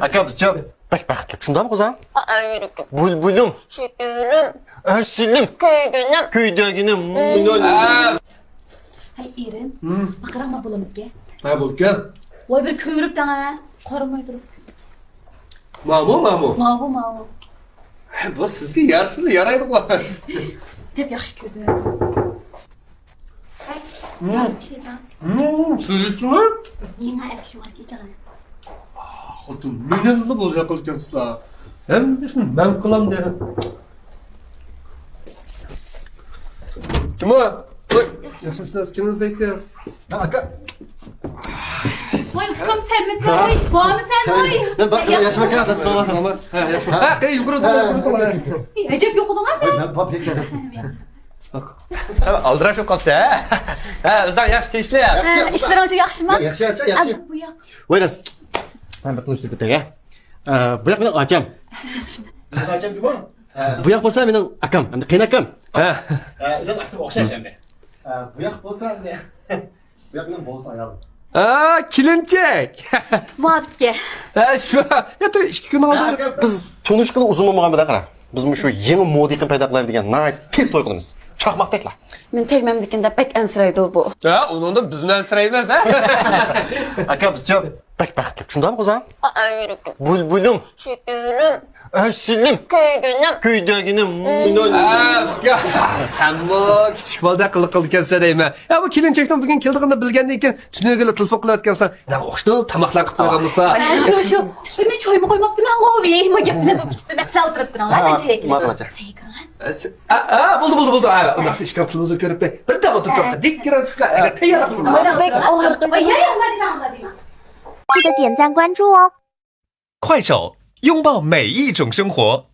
Aka biz çok pek baxtli. Shundami qo'zam? Yürüküm. Bulbulim, Şükürüm. asilim, Köygünüm. kuydaginim. Hay erim. Baqirama bulamidga. Ha bo'lgan. Voy bir ko'rib dana. Qaramay turib. Mamu. Mavu. Bu sizga yarısını yaraydi-ku. Deb yaxshi ko'rdi. Hay. Ichida. Siz uchunmi? Menga yaxshi var kechag'an. Xotin, minalli bo'lsa qilgansiz. Hammasini men qilam dedim. Kim o? Oy, yaxshimisiz? Kim izlaysiz? Aka. Voy ustam senmidi. Voy, bormi sen voy? Ben yaşamak ya. Tamam. Ha, yaxshi. Ha, yuqori tur. Ajab yo'qdingmi sen? Ben publik Aldirashib qolsa. Ha, o'zing yaxshi teshlayapti. İşler ancha yaxshimi? Yaxshi. Bu yoq. Oynas. Ben bir tanıştık bitta ya. Bu yak benim akam. Siz akam cuma? Bu yak bo'lsa mening akam, hamda qiyin akam. Ha. O'zim aksiga o'xshash endi. Bu yak bo'lsa ne? Bu yak mening bo'lsa ayol. Kelinchak. Muhabbatga. Ha, shu. Yata 2 kun oldin Biz tunush qilib uzun bo'lmaganmida qara. Biz shu yangi modi qilib paydo qiladigan night tez to'y qilamiz. Chaqmoqdaklar. Men tegmamdikinde pek ensiraydi bu. Ha, undan bizdan siraymiz, ha. Aka biz çok pek baxtli. Shundami qo'zam? Yürüküm. Bulbulim, Şükürüm. asilim, Köygünüm. kuydaginim. Sen bu kichik bolda qiliq qilgansan deyman. Ya bu kelinchakdan bugun keldig'ini bilgandan keyin tunugiga tilfoq qilayotgansan. Na o'xshab tamoqlar qilib qo'yganmisan. Shu. Men choymi qo'ymabdimi? Voy, nima gaplar bo'lib ketdi. Men sal o'tirib turanglar. Men choy Maqlacha. Bo'ldi. Ha, nasıl ish qilishimizni ko'rib be. Birdan o'tirib turib, dikkira tushlar. Tayyorlab turibman. Pek ağır. Voy, ya. 记得点赞关注哦。快手，拥抱每一种生活。